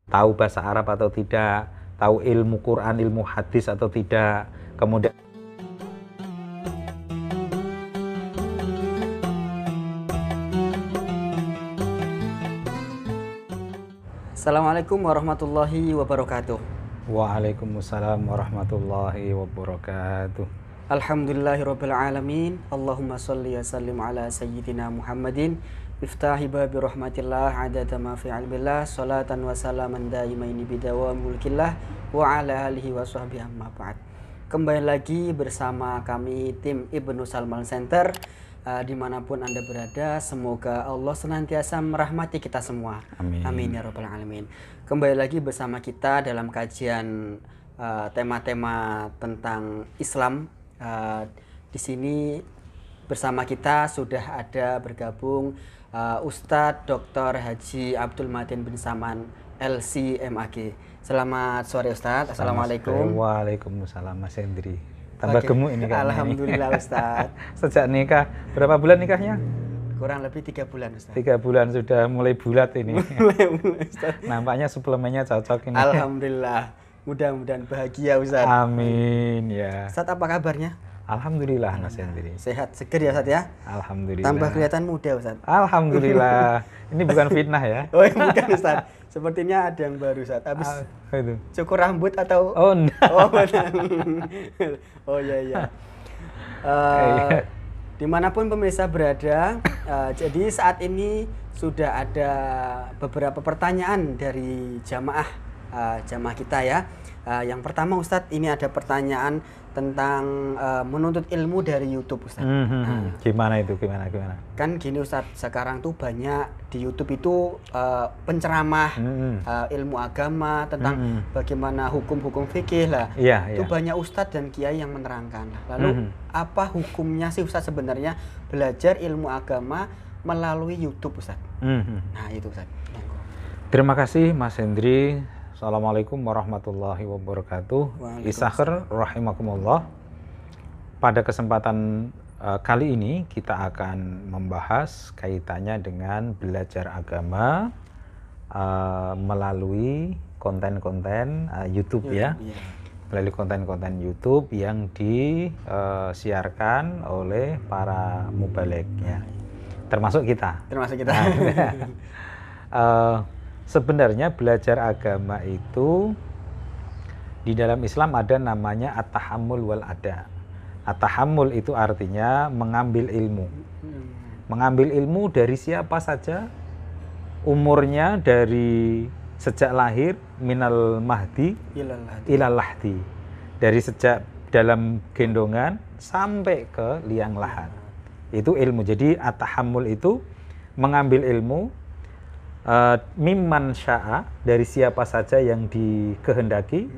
tahu bahasa Arab atau tidak, tahu ilmu Quran, ilmu hadis atau tidak, kemudian Assalamualaikum warahmatullahi wabarakatuh. Waalaikumsalam warahmatullahi wabarakatuh. Alhamdulillahirabbil alamin. Allahumma shalli wa sallim ala sayyidina Muhammadin miftahi babi rahmatillah adada ma fi ilmillah salatan wa salaman daimaini bidawam mulkillah wa ala alihi wa sahbihi amma ba'd. Kembali lagi bersama kami tim Ibnu Salman Center. Dimanapun Anda berada, semoga Allah senantiasa merahmati kita semua. Amin. Amin ya rabbal alamin. Kembali lagi bersama kita dalam kajian tema-tema tentang Islam. Di sini bersama kita sudah ada bergabung Ustadz Dr. Haji Abdul Matin bin Saman LC.MAG. Selamat sore Ustadz. Assalamualaikum. Waalaikumsalam Mas Hendri. Tambah gemuk ini kan. Alhamdulillah Ustadz. Sejak nikah, berapa bulan nikahnya? Kurang lebih 3 bulan Ustadz. 3 bulan sudah mulai bulat ini. mulai Ustadz. Nampaknya suplemennya cocok ini. Alhamdulillah. Mudah-mudahan bahagia Ustadz. Amin ya. Ustadz, apa kabarnya? Alhamdulillah Mas Hendri. Sehat seger ya Ustadz ya? Alhamdulillah. Tambah kelihatan muda Ustadz. Alhamdulillah. Ini bukan fitnah ya. Oh bukan Ustadz. Sepertinya ada yang baru Ustadz. Habis itu. cukur rambut atau? Oh enggak. Oh benar. Oh iya. Dimanapun pemirsa berada, jadi saat ini sudah ada beberapa pertanyaan dari jamaah kita ya. Yang pertama Ustadz, ini ada pertanyaan tentang menuntut ilmu dari YouTube Ustadz. Gimana itu? Gimana? Kan gini Ustadz, sekarang tuh banyak di YouTube itu penceramah ilmu agama tentang bagaimana hukum-hukum fikih lah. Itu banyak Ustadz dan kiai yang menerangkan. Lalu apa hukumnya sih Ustadz sebenarnya belajar ilmu agama melalui YouTube Ustadz? Nah itu Ustadz. Terima kasih Mas Hendri. Assalamualaikum warahmatullahi wabarakatuh. Isakhir rahimakumullah. Pada kesempatan kali ini kita akan membahas kaitannya dengan belajar agama melalui konten-konten YouTube ya. Melalui konten-konten YouTube yang disiarkan oleh para mubaligh ya. Termasuk kita. Sebenarnya belajar agama itu di dalam Islam ada namanya at-tahammul wal ada. At-tahammul itu artinya mengambil ilmu. Mengambil ilmu dari siapa saja, umurnya dari sejak lahir minal mahdi ilal lahdi. Dari sejak dalam gendongan sampai ke liang lahat. Itu ilmu. Jadi at-tahammul itu mengambil ilmu mimman sya'a, dari siapa saja yang dikehendaki,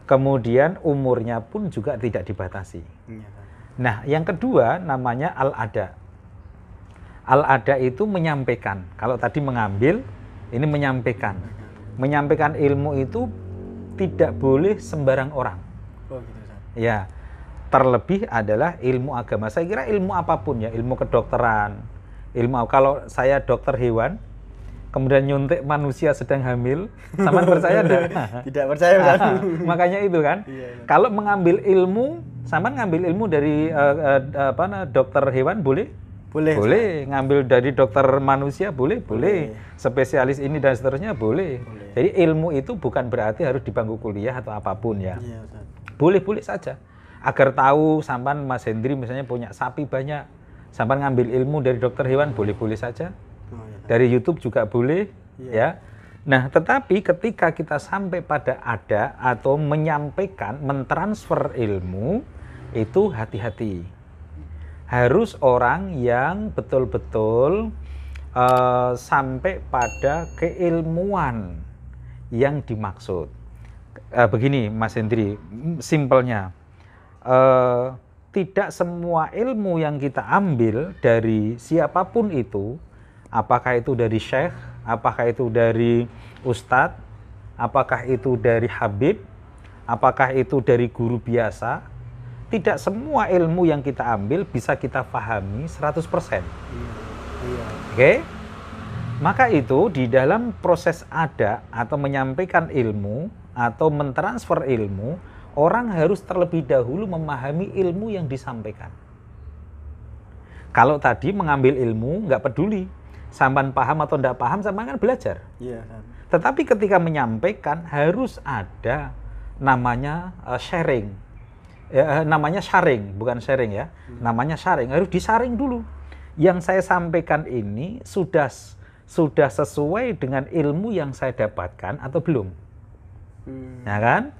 kemudian umurnya pun juga tidak dibatasi. Nah, yang kedua namanya al-ada. Al-ada itu menyampaikan. Kalau tadi mengambil, ini menyampaikan. Menyampaikan ilmu itu tidak boleh sembarang orang. Ya, terlebih adalah ilmu agama. Saya kira ilmu apapun ya, ilmu kedokteran, kalau saya dokter hewan, kemudian nyuntik manusia sedang hamil, sama percaya enggak? Tidak percaya kan? Makanya itu kan. Kalau mengambil ilmu, sama ngambil ilmu dari dokter hewan boleh? Boleh. Ngambil dari dokter manusia boleh. Spesialis ini dan seterusnya boleh. Jadi ilmu itu bukan berarti harus di bangku kuliah atau apapun ya. Boleh saja. Agar tahu sampan Mas Hendri misalnya punya sapi banyak, sampan ngambil ilmu dari dokter hewan boleh saja. Dari YouTube juga boleh, ya. Nah, tetapi ketika kita sampai pada ada atau menyampaikan, mentransfer ilmu, itu hati-hati. Harus orang yang betul-betul sampai pada keilmuan yang dimaksud. Begini, Mas Hendri, simpelnya, tidak semua ilmu yang kita ambil dari siapapun itu, apakah itu dari syekh, apakah itu dari ustadz, apakah itu dari habib, apakah itu dari guru biasa, tidak semua ilmu yang kita ambil bisa kita pahami 100%. Oke? Maka itu di dalam proses ada atau menyampaikan ilmu atau mentransfer ilmu, orang harus terlebih dahulu memahami ilmu yang disampaikan. Kalau tadi mengambil ilmu nggak peduli, sampean paham atau nggak paham, sampean kan belajar. Iya. Tetapi ketika menyampaikan harus ada namanya sharing. Namanya sharing, bukan sharing ya. Namanya sharing, harus disaring dulu. Yang saya sampaikan ini sudah sesuai dengan ilmu yang saya dapatkan atau belum? Ya kan?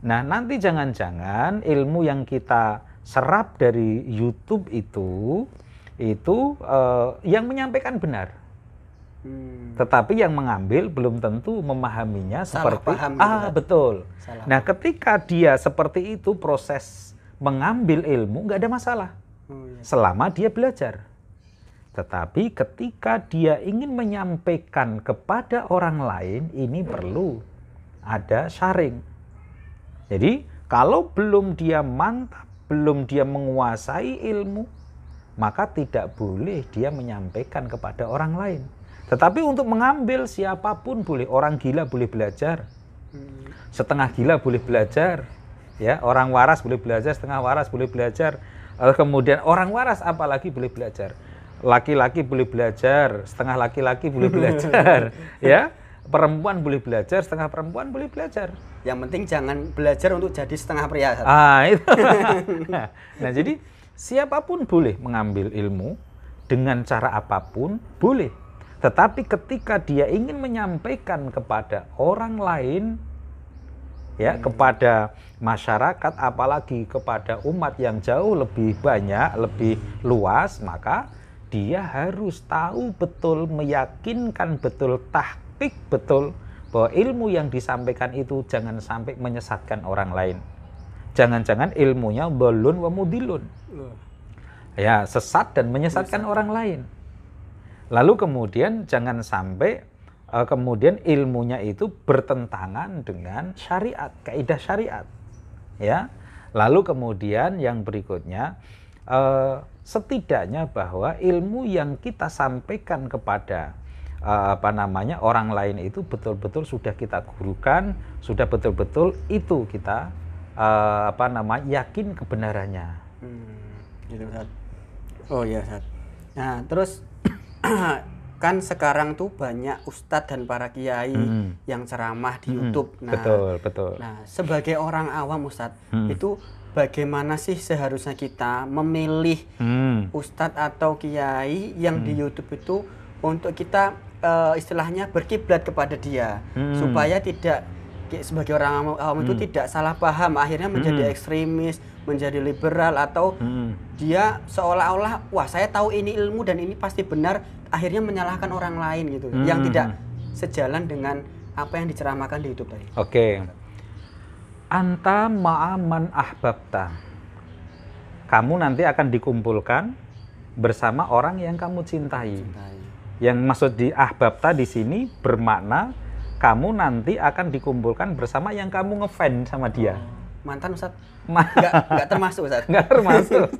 Nah, nanti jangan-jangan ilmu yang kita serap dari YouTube itu yang menyampaikan benar. Tetapi yang mengambil belum tentu memahaminya Salah seperti paham gitu. betul. Salah Nah, ketika dia seperti itu, proses mengambil ilmu nggak ada masalah. Selama dia belajar. Tetapi ketika dia ingin menyampaikan kepada orang lain, ini perlu ada sharing. Jadi, kalau belum dia mantap, belum dia menguasai ilmu, maka tidak boleh dia menyampaikan kepada orang lain. Tetapi untuk mengambil siapapun boleh, orang gila boleh belajar, setengah gila boleh belajar, ya, orang waras boleh belajar, setengah waras boleh belajar, kemudian orang waras apalagi boleh belajar, laki-laki boleh belajar, setengah laki-laki boleh belajar, ya, perempuan boleh belajar, setengah perempuan boleh belajar. Yang penting jangan belajar untuk jadi setengah pria. Itu. Nah, jadi siapapun boleh mengambil ilmu dengan cara apapun boleh. Tetapi ketika dia ingin menyampaikan kepada orang lain, ya, kepada masyarakat, apalagi kepada umat yang jauh lebih banyak, lebih luas, maka dia harus tahu betul, meyakinkan betul, tahqiq betul bahwa ilmu yang disampaikan itu jangan sampai menyesatkan orang lain. Jangan-jangan ilmunya dhalun wa mudhillun. Ya, sesat dan menyesatkan orang lain. Lalu kemudian jangan sampai kemudian ilmunya itu bertentangan dengan syariat, kaidah syariat. Ya. Lalu kemudian yang berikutnya, setidaknya bahwa ilmu yang kita sampaikan kepada orang lain itu betul-betul sudah kita gurukan, sudah betul-betul itu kita yakin kebenarannya. Gitu, Ustaz. Oh iya, Ustaz. Nah, terus kan sekarang tuh banyak ustadz dan para kiai yang ceramah di YouTube. Nah, betul. Nah, sebagai orang awam, Ustadz, itu bagaimana sih seharusnya kita memilih ustadz atau kiai yang di YouTube itu untuk kita istilahnya berkiblat kepada dia, supaya tidak sebagai orang awam itu tidak salah paham, akhirnya menjadi ekstremis, menjadi liberal, atau dia seolah-olah wah saya tahu ini ilmu dan ini pasti benar, akhirnya menyalahkan orang lain gitu, yang tidak sejalan dengan apa yang diceramahkan di YouTube tadi. Oke. Anta ma'aman ahbabta. Kamu nanti akan dikumpulkan bersama orang yang kamu cintai. Yang maksud di ahbabta di sini bermakna kamu nanti akan dikumpulkan bersama yang kamu ngefans sama dia. Mantan, Ustaz? Nggak termasuk, Ustaz? Nggak termasuk.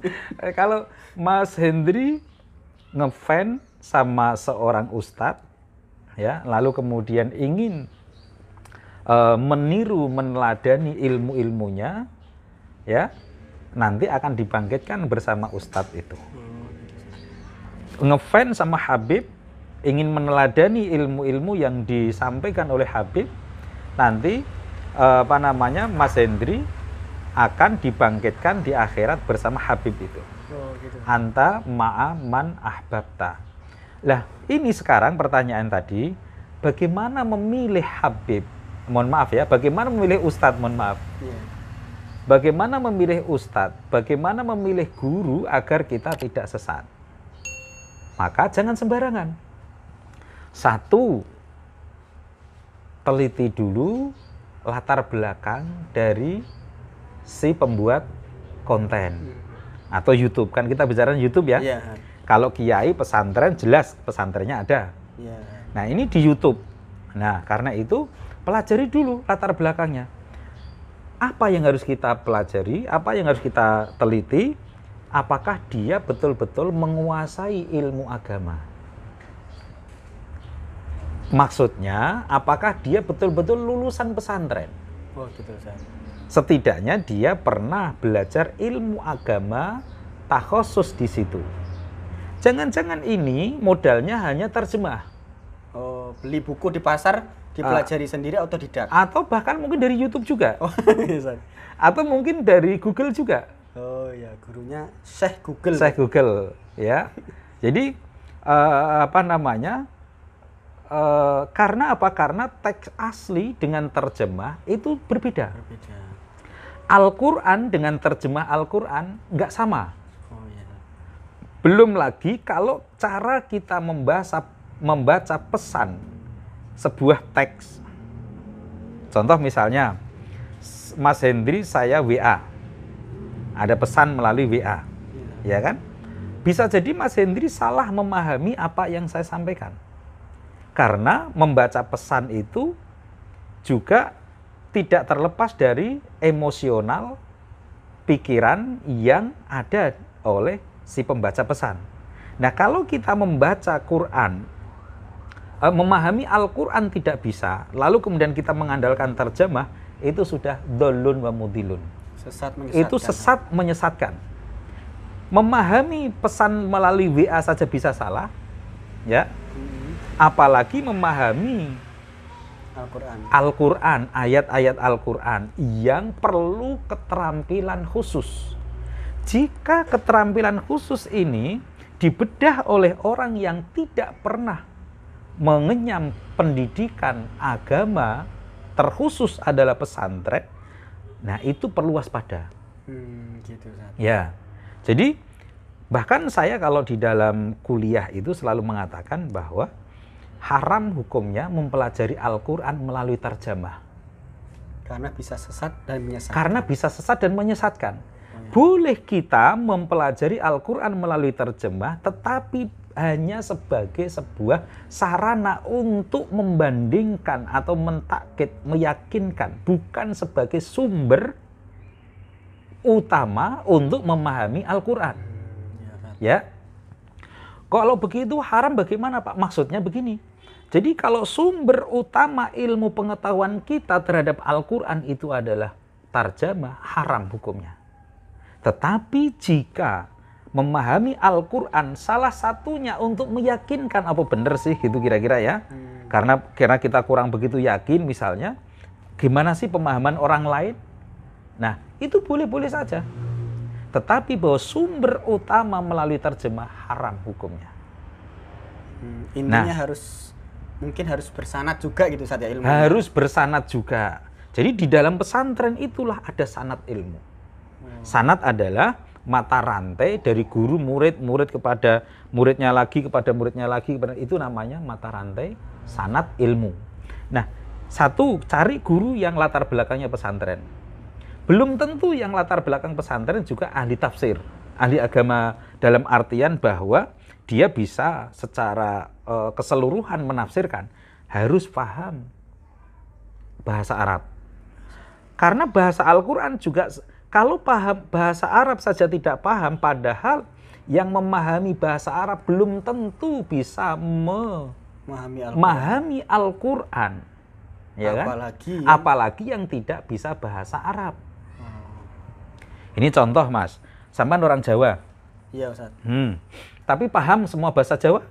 Kalau Mas Hendri ngefans sama seorang ustadz, ya, lalu kemudian ingin meniru, meneladani ilmu-ilmunya, ya, nanti akan dibangkitkan bersama ustadz itu. Ngefans sama Habib, ingin meneladani ilmu-ilmu yang disampaikan oleh Habib, nanti Mas Hendri akan dibangkitkan di akhirat bersama Habib itu. Gitu. Anta ma'a man ahbabta. Lah, ini sekarang pertanyaan tadi, bagaimana memilih Habib? Mohon maaf ya, bagaimana memilih ustadz? Mohon maaf. Bagaimana memilih ustadz? Bagaimana memilih guru agar kita tidak sesat? Maka jangan sembarangan. Satu, teliti dulu latar belakang dari si pembuat konten atau YouTube. Kan kita bicara YouTube ya. Yeah. Kalau kiai pesantren jelas pesantrennya ada. Yeah. Nah, ini di YouTube. Nah, karena itu pelajari dulu latar belakangnya. Apa yang harus kita pelajari? Apa yang harus kita teliti? Apakah dia betul-betul menguasai ilmu agama? Maksudnya, apakah dia betul-betul lulusan pesantren? Oh gitu Ustaz. Setidaknya dia pernah belajar ilmu agama takhusus di situ. Jangan-jangan ini modalnya hanya terjemah. Oh, beli buku di pasar, dipelajari sendiri otodidak. Atau bahkan mungkin dari YouTube juga. Oh, iya, Ustaz. Atau mungkin dari Google juga. Oh ya, gurunya Syekh Google. Syekh Google, ya. Jadi apa namanya? Karena apa? Karena teks asli dengan terjemah itu berbeda. Berbeda. Al-Quran dengan terjemah Al-Quran nggak sama. Oh iya. Belum lagi kalau cara kita membaca pesan sebuah teks. Contoh misalnya, Mas Hendri saya WA. Ada pesan melalui WA. Ya kan? Bisa jadi Mas Hendri salah memahami apa yang saya sampaikan. Karena membaca pesan itu juga tidak terlepas dari emosional pikiran yang ada oleh si pembaca pesan. Nah, kalau kita membaca Quran, memahami Al-Quran tidak bisa, lalu kemudian kita mengandalkan terjemah, itu sudah dolun wa mudilun. Sesat menyesatkan. Itu sesat menyesatkan. Memahami pesan melalui WA saja bisa salah, ya. Apalagi memahami Al-Quran, ayat-ayat Al-Quran yang perlu keterampilan khusus. Jika keterampilan khusus ini dibedah oleh orang yang tidak pernah mengenyam pendidikan agama, terkhusus adalah pesantren, nah itu perlu waspada. Gitu, Ustaz. Ya, jadi bahkan saya kalau di dalam kuliah itu selalu mengatakan bahwa haram hukumnya mempelajari Al-Quran melalui terjemah. Karena bisa sesat dan menyesatkan. Karena bisa sesat dan menyesatkan. Boleh kita mempelajari Al-Quran melalui terjemah, tetapi hanya sebagai sebuah sarana untuk membandingkan atau mentakkid, meyakinkan, bukan sebagai sumber utama untuk memahami Al-Quran. Ya. Kalau begitu haram bagaimana Pak? Maksudnya begini. Jadi kalau sumber utama ilmu pengetahuan kita terhadap Al-Quran itu adalah terjemah, haram hukumnya. Tetapi jika memahami Al-Quran salah satunya untuk meyakinkan apa benar sih gitu kira-kira ya. Karena kita kurang begitu yakin misalnya, gimana sih pemahaman orang lain? Nah itu boleh-boleh saja. Tetapi bahwa sumber utama melalui terjemah haram hukumnya. Intinya mungkin harus bersanad juga gitu Ustaz ya ilmunya. Harus bersanad juga. Jadi di dalam pesantren itulah ada sanad ilmu. Sanad adalah mata rantai dari guru murid kepada muridnya lagi kepada muridnya lagi, itu namanya mata rantai sanad ilmu. Nah, satu, cari guru yang latar belakangnya pesantren. Belum tentu yang latar belakang pesantren juga ahli tafsir, ahli agama dalam artian bahwa dia bisa secara keseluruhan menafsirkan, harus paham bahasa Arab. Karena bahasa Al-Quran juga, kalau paham bahasa Arab saja tidak paham, padahal yang memahami bahasa Arab belum tentu bisa memahami Al-Quran. Ya kan? Apalagi yang tidak bisa bahasa Arab. Ini contoh Mas, sampean orang Jawa. Iya Ustaz. Tapi paham semua bahasa Jawa?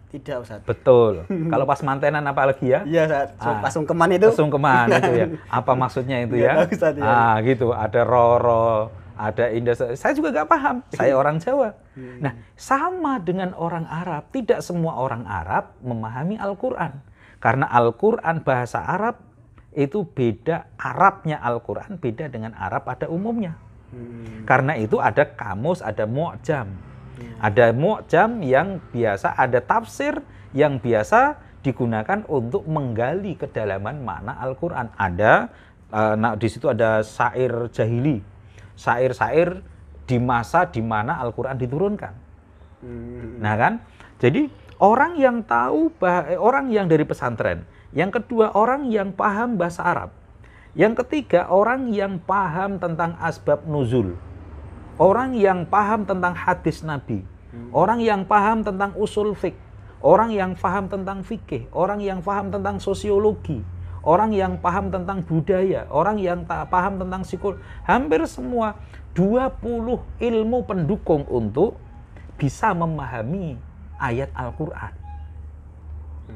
Tidak Ustaz. Betul. Kalau pas mantenan apalagi ya? Iya Ustaz. Pas sungkeman itu. Sungkeman itu ya. Apa maksudnya itu ya? Ustaz, ya. Gitu. Ada roro, ada indah. Saya juga gak paham. Saya orang Jawa. Nah, sama dengan orang Arab. Tidak semua orang Arab memahami Al-Quran. Karena Al-Quran bahasa Arab itu beda. Arabnya Al-Quran beda dengan Arab pada umumnya. Karena itu ada kamus, ada mu'jam. Ada mu'jam yang biasa, ada tafsir yang biasa digunakan untuk menggali kedalaman makna Al-Quran. Ada, di situ ada syair jahili, syair-syair di masa di mana Al-Quran diturunkan. Nah kan, jadi orang yang tahu, orang yang dari pesantren. Yang kedua, orang yang paham bahasa Arab. Yang ketiga, orang yang paham tentang asbab nuzul. Orang yang paham tentang hadis Nabi. Orang yang paham tentang usul fiqh. orang yang paham tentang fikih, orang yang paham tentang sosiologi, orang yang paham tentang budaya, orang yang paham tentang psikologi, hampir semua 20 ilmu pendukung untuk bisa memahami ayat Al-Qur'an.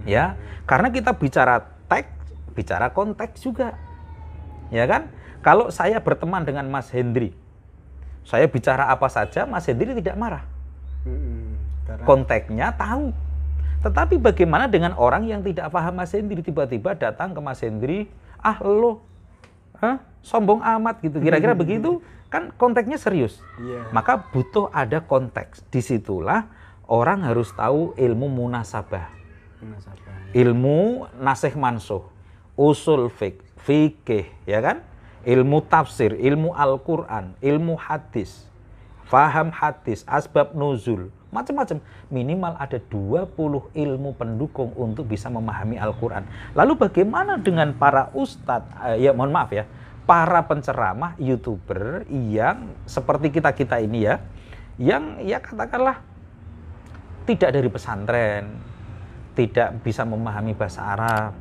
Ya, karena kita bicara teks, bicara konteks juga. Ya kan? Kalau saya berteman dengan Mas Hendri, saya bicara apa saja, Mas Hendri tidak marah. Konteksnya tahu. Tetapi bagaimana dengan orang yang tidak paham Mas Hendri, tiba-tiba datang ke Mas Hendri, sombong amat gitu, kira-kira begitu, kan konteksnya serius. Maka butuh ada konteks. Disitulah orang harus tahu ilmu munasabah, ilmu nasikh mansuh, usul fikih, ya kan? Ilmu tafsir, ilmu Al-Quran, ilmu hadis, faham hadis, asbab nuzul, macam-macam. Minimal ada 20 ilmu pendukung untuk bisa memahami Al-Quran. Lalu bagaimana dengan para ustadz, para penceramah, YouTuber yang seperti kita ini ya, yang ya katakanlah tidak dari pesantren, tidak bisa memahami bahasa Arab,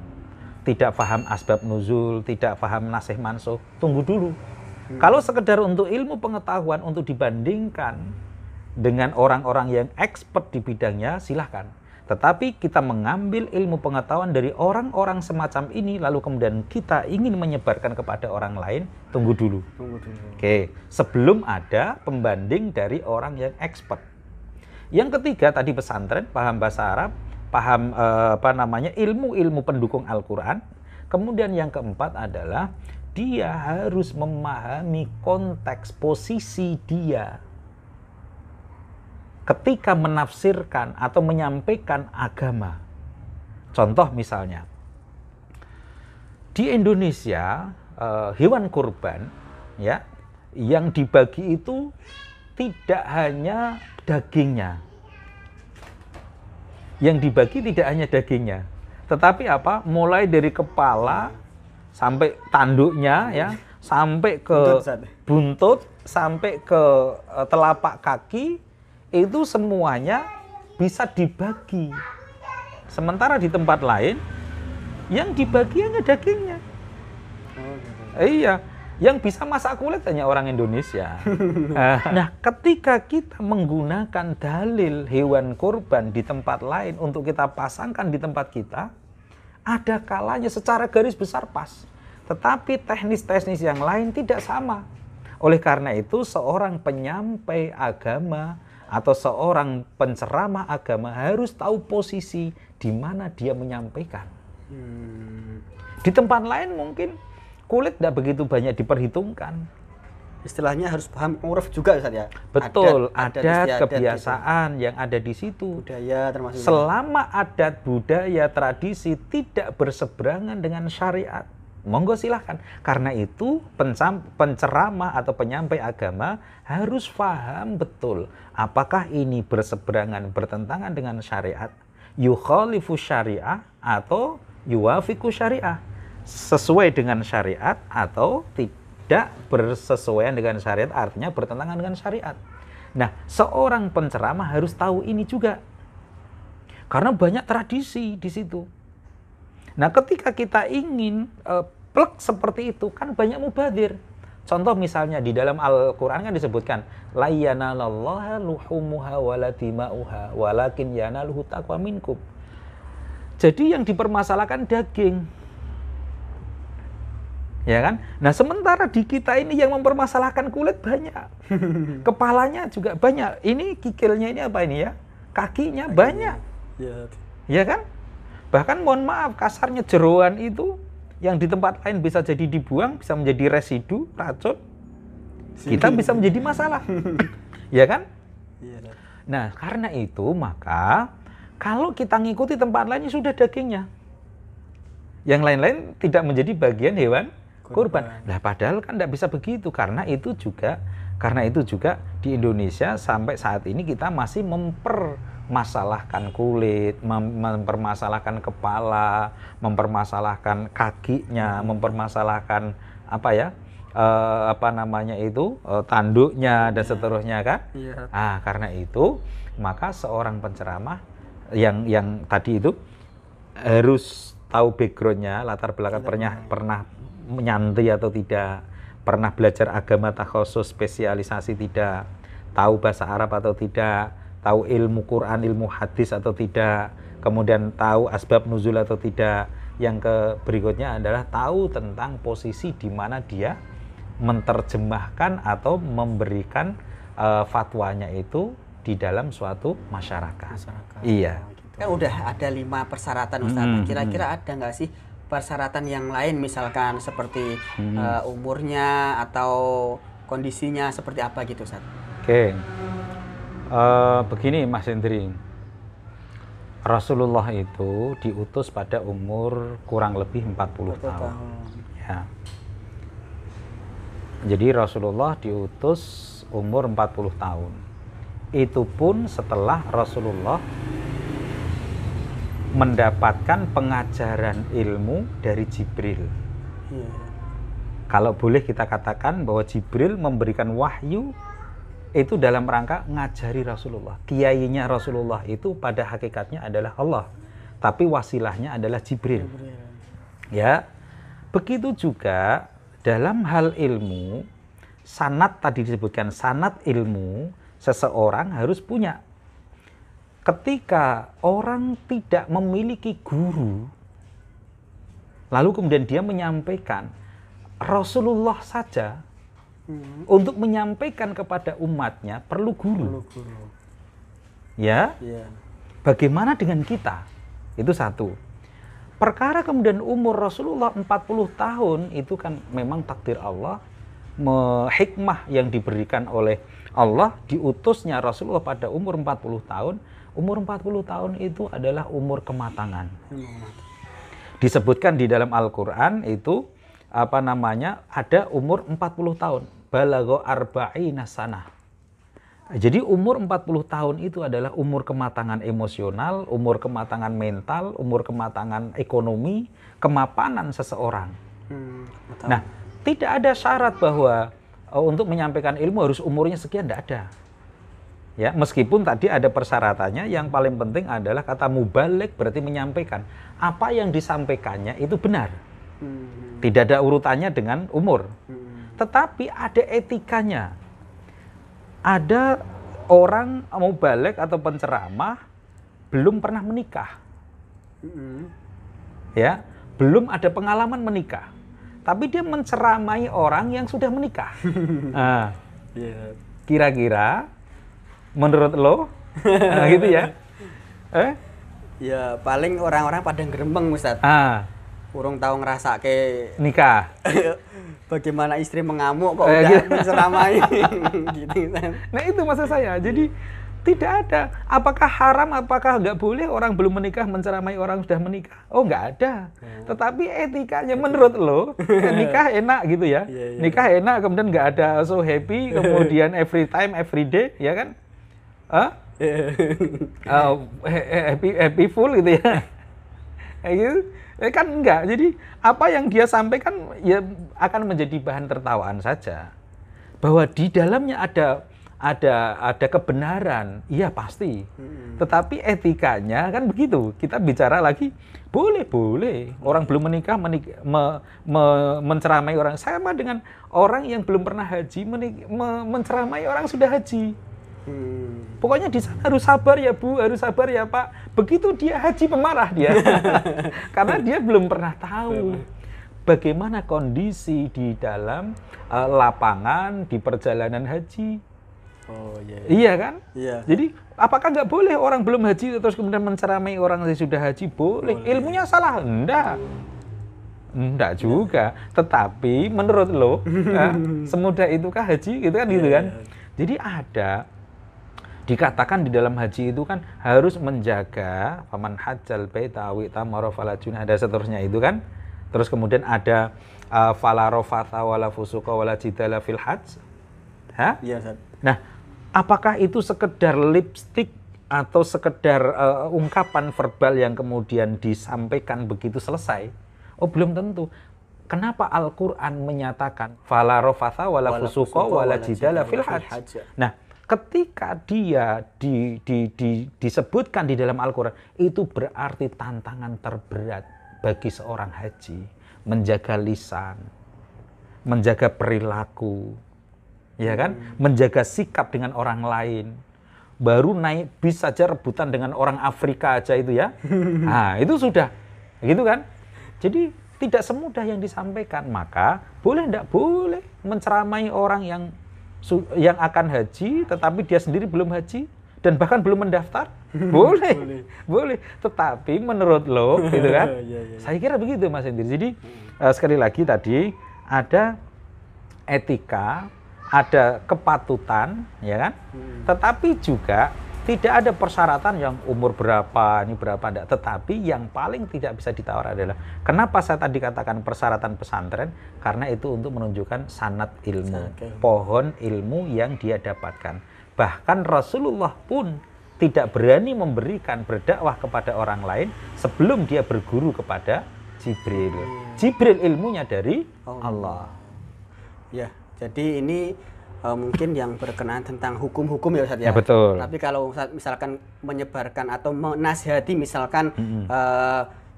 tidak paham asbab nuzul, tidak paham nasikh mansuh. Tunggu dulu. Kalau sekedar untuk ilmu pengetahuan, untuk dibandingkan dengan orang-orang yang expert di bidangnya, silahkan. Tetapi kita mengambil ilmu pengetahuan dari orang-orang semacam ini, lalu kemudian kita ingin menyebarkan kepada orang lain, tunggu dulu. Oke, sebelum ada pembanding dari orang yang expert. Yang ketiga tadi pesantren, paham bahasa Arab, paham ilmu-ilmu pendukung Al-Quran. Kemudian yang keempat adalah dia harus memahami konteks posisi dia ketika menafsirkan atau menyampaikan agama. Contoh misalnya, di Indonesia hewan kurban ya yang dibagi itu tidak hanya dagingnya. Yang dibagi tidak hanya dagingnya, tetapi apa? Mulai dari kepala sampai tanduknya ya, sampai ke buntut, sampai ke telapak kaki, itu semuanya bisa dibagi. Sementara di tempat lain yang dibagi hanya dagingnya. Iya, yang bisa masak kulit hanya orang Indonesia. Nah, ketika kita menggunakan dalil hewan kurban di tempat lain untuk kita pasangkan di tempat kita, ada kalanya secara garis besar pas. Tetapi teknis-teknis yang lain tidak sama. Oleh karena itu, seorang penyampai agama atau seorang penceramah agama harus tahu posisi di mana dia menyampaikan. Di tempat lain mungkin kulit tidak begitu banyak diperhitungkan. Istilahnya harus paham uruf juga Ustaz ya. Betul, adat kebiasaan yang ada di situ. Budaya termasuk. Selama adat, budaya, tradisi tidak berseberangan dengan syariat, monggo silahkan. Karena itu penceramah atau penyampai agama harus paham betul apakah ini berseberangan, bertentangan dengan syariat, yukhalifu syariah atau yuwafiqu syariah, sesuai dengan syariat atau tidak bersesuaian dengan syariat, artinya bertentangan dengan syariat. Nah, seorang penceramah harus tahu ini juga. Karena banyak tradisi di situ. Nah, ketika kita ingin plek seperti itu, kan banyak mubadir. Contoh misalnya di dalam Al-Quran kan disebutkan, la yanalallaha luhumuha wala dima'uha walakin yanaluhu taqwa minkum. Jadi yang dipermasalahkan daging. Ya kan? Nah, sementara di kita ini yang mempermasalahkan kulit banyak. Kepalanya juga banyak. Ini kikilnya ini apa ini ya? Kakinya banyak. Ya kan? Bahkan mohon maaf, kasarnya jeroan itu yang di tempat lain bisa jadi dibuang, bisa menjadi residu, racun. Kita bisa menjadi masalah. Ya kan? Nah, karena itu maka kalau kita ngikuti tempat lainnya sudah dagingnya. Yang lain-lain tidak menjadi bagian hewan kurban. Nah, padahal kan tidak bisa begitu, karena itu juga di Indonesia sampai saat ini kita masih mempermasalahkan kulit, mempermasalahkan kepala, mempermasalahkan kakinya, mempermasalahkan tanduknya dan seterusnya kan. Karena itu maka seorang penceramah yang tadi itu harus tahu backgroundnya, latar belakang pernah menyantri atau tidak, pernah belajar agama takhusus spesialisasi tidak, tahu bahasa Arab atau tidak, tahu ilmu Quran, ilmu hadis atau tidak, kemudian tahu asbab nuzul atau tidak. Yang berikutnya adalah tahu tentang posisi di mana dia menerjemahkan atau memberikan fatwanya itu di dalam suatu masyarakat. Iya. Kan udah ada 5 persyaratan Ustaz. Kira-kira ada nggak sih persyaratan yang lain, misalkan seperti umurnya atau kondisinya seperti apa gitu Ustaz? Oke. Begini Mas Hendri. Rasulullah itu diutus pada umur kurang lebih 40 tahun. Ya. Jadi Rasulullah diutus umur 40 tahun. Itu pun setelah Rasulullah mendapatkan pengajaran ilmu dari Jibril. Kalau boleh kita katakan bahwa Jibril memberikan wahyu itu dalam rangka ngajari Rasulullah. Kiainya Rasulullah itu pada hakikatnya adalah Allah, tapi wasilahnya adalah Jibril. Ya, begitu juga dalam hal ilmu, sanad tadi disebutkan, sanad ilmu seseorang harus punya. Ketika orang tidak memiliki guru, lalu kemudian dia menyampaikan, Rasulullah saja untuk menyampaikan kepada umatnya perlu guru. Ya, bagaimana dengan kita? Itu satu. Perkara kemudian umur Rasulullah 40 tahun itu kan memang takdir Allah, hikmah yang diberikan oleh Allah, diutusnya Rasulullah pada umur 40 tahun. Umur 40 tahun itu adalah umur kematangan. Disebutkan di dalam Al-Quran itu ada umur 40 tahun. Balagho arba'ina sanah. Jadi umur 40 tahun itu adalah umur kematangan emosional, umur kematangan mental, umur kematangan ekonomi, kemapanan seseorang. Nah, tidak ada syarat bahwa untuk menyampaikan ilmu harus umurnya sekian, tidak ada. Ya, meskipun tadi ada persyaratannya, yang paling penting adalah kata mubaligh, berarti menyampaikan. Apa yang disampaikannya itu benar. Tidak ada urutannya dengan umur. Tetapi ada etikanya. Ada orang mubaligh atau penceramah belum pernah menikah. Ya, belum ada pengalaman menikah. Tapi dia menceramai orang yang sudah menikah. Nah, kira-kira menurut lo gitu ya? Ya paling orang-orang pada gerembeng Ustaz. Urung tahu ngerasa ke nikah. Bagaimana istri mengamuk kok udah menceramai gitu kan. Nah itu maksud saya. Jadi tidak ada. Apakah haram, apakah nggak boleh orang belum menikah menceramai orang sudah menikah? Oh nggak ada. Tetapi etikanya menurut lo nikah enak gitu ya. Nikah enak, kemudian nggak ada so happy, kemudian every time, every day, ya kan? Happy full gitu ya. Kayak gitu. Kan enggak. Jadi apa yang dia sampaikan ya akan menjadi bahan tertawaan saja. Bahwa di dalamnya ada kebenaran, iya pasti. Tetapi etikanya kan begitu. Kita bicara lagi, boleh orang belum menikah menceramai orang, sama dengan orang yang belum pernah haji menceramai orang sudah haji. Pokoknya di sana harus sabar ya Bu, harus sabar ya Pak. Begitu dia haji pemarah dia. Karena dia belum pernah tahu bagaimana kondisi di dalam lapangan di perjalanan haji. Iya kan? Jadi apakah nggak boleh orang belum haji terus kemudian menceramai orang yang sudah haji? Boleh. Ilmunya salah? Enggak juga. Tetapi menurut lo semudah itukah haji? Gitu kan? Gitu kan? Jadi dikatakan di dalam haji itu kan harus menjaga faman hajjal baita aw itamara fala junah, ada seterusnya itu kan. Terus kemudian ada fala rafatha wala fusuqa wala jidala fil hajj. Iya, Ustaz. Nah, apakah itu sekedar lipstik atau sekedar ungkapan verbal yang kemudian disampaikan begitu selesai? Oh, belum tentu. Kenapa Al-Qur'an menyatakan fala rafatha wala fusuqa wala jidala fil hajj? Nah, Ketika dia disebutkan di dalam Al-Quran, itu berarti tantangan terberat bagi seorang haji. Menjaga lisan, menjaga perilaku, ya kan? Menjaga sikap dengan orang lain. Baru naik bis saja rebutan dengan orang Afrika aja itu ya. Nah, itu sudah, gitu kan? Jadi tidak semudah yang disampaikan. Maka boleh enggak boleh menceramai orang yang akan haji, tetapi dia sendiri belum haji dan bahkan belum mendaftar, boleh. Tetapi menurut lo, gitu kan? Saya kira begitu, Mas Hendri. Jadi sekali lagi tadi ada etika, ada kepatutan, ya kan? Tetapi juga tidak ada persyaratan yang umur berapa, ini berapa enggak. Tetapi yang paling tidak bisa ditawar adalah, kenapa saya tadi katakan persyaratan pesantren? Karena itu untuk menunjukkan sanad ilmu, pohon ilmu yang dia dapatkan. Bahkan Rasulullah pun tidak berani memberikan berdakwah kepada orang lain sebelum dia berguru kepada Jibril. Jibril ilmunya dari Allah. Ya, jadi ini mungkin yang berkenaan tentang hukum-hukum ya Ustaz ya. Betul. Tapi kalau misalkan menyebarkan atau menasihati misalkan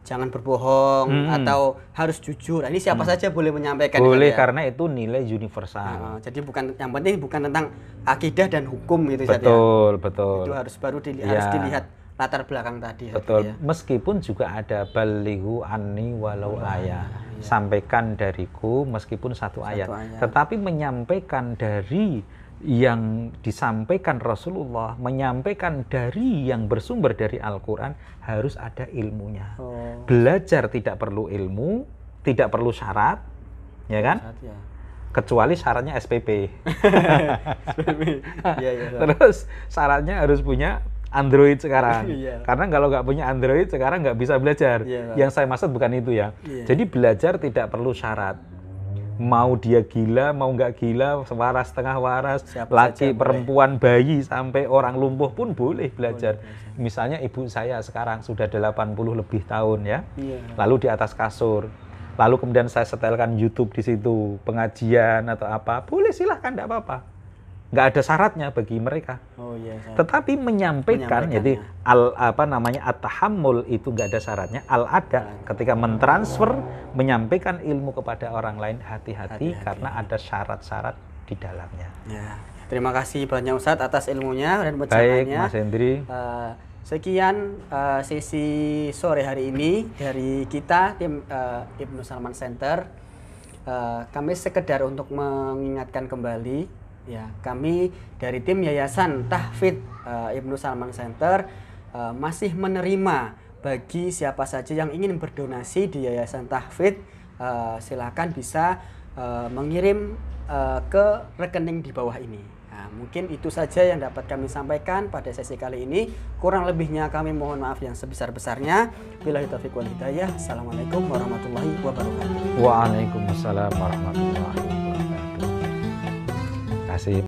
jangan berbohong atau harus jujur. Ini siapa saja boleh menyampaikan. Boleh ya? Karena itu nilai universal. Jadi yang penting bukan tentang akidah dan hukum gitu Ustaz ya. Betul. Itu harus dilihat latar belakang tadi. Betul. Ya. Meskipun juga ada balighu anni walau ayat. Sampaikan dariku meskipun satu ayat. Tetapi menyampaikan dari yang disampaikan Rasulullah, menyampaikan dari yang bersumber dari Al-Quran, harus ada ilmunya. Belajar tidak perlu ilmu, tidak perlu syarat, ya kan? Kecuali syaratnya SPP. Terus syaratnya harus punya Android sekarang. Karena kalau nggak punya Android sekarang nggak bisa belajar. Yang saya maksud bukan itu ya. Jadi belajar tidak perlu syarat. Mau dia gila, mau nggak gila, waras setengah waras, laki, perempuan, bayi, sampai orang lumpuh pun boleh belajar. Misalnya ibu saya sekarang sudah 80 lebih tahun ya. Lalu di atas kasur. Lalu kemudian saya setelkan YouTube di situ, pengajian atau apa. Boleh, silahkan, nggak apa-apa. Nggak ada syaratnya bagi mereka. Tetapi menyampaikan, jadi at-tahammul itu nggak ada syaratnya. Al-ada, ketika mentransfer, menyampaikan ilmu kepada orang lain, hati-hati karena ada syarat-syarat di dalamnya. Terima kasih banyak Ustadz atas ilmunya dan pencerahannya. Baik, Mas Hendri. Sekian sesi sore hari ini dari kita tim Ibnu Salman Center. Kami sekedar untuk mengingatkan kembali. Ya, kami dari tim Yayasan Tahfidz Ibnu Salman Center masih menerima bagi siapa saja yang ingin berdonasi di Yayasan Tahfidz, silakan bisa mengirim ke rekening di bawah ini. Nah, mungkin itu saja yang dapat kami sampaikan pada sesi kali ini. Kurang lebihnya kami mohon maaf yang sebesar-besarnya. Billahi taufiq wal hidayah. Assalamualaikum warahmatullahi wabarakatuh. Waalaikumsalam warahmatullahi wabarakatuh. Terima kasih.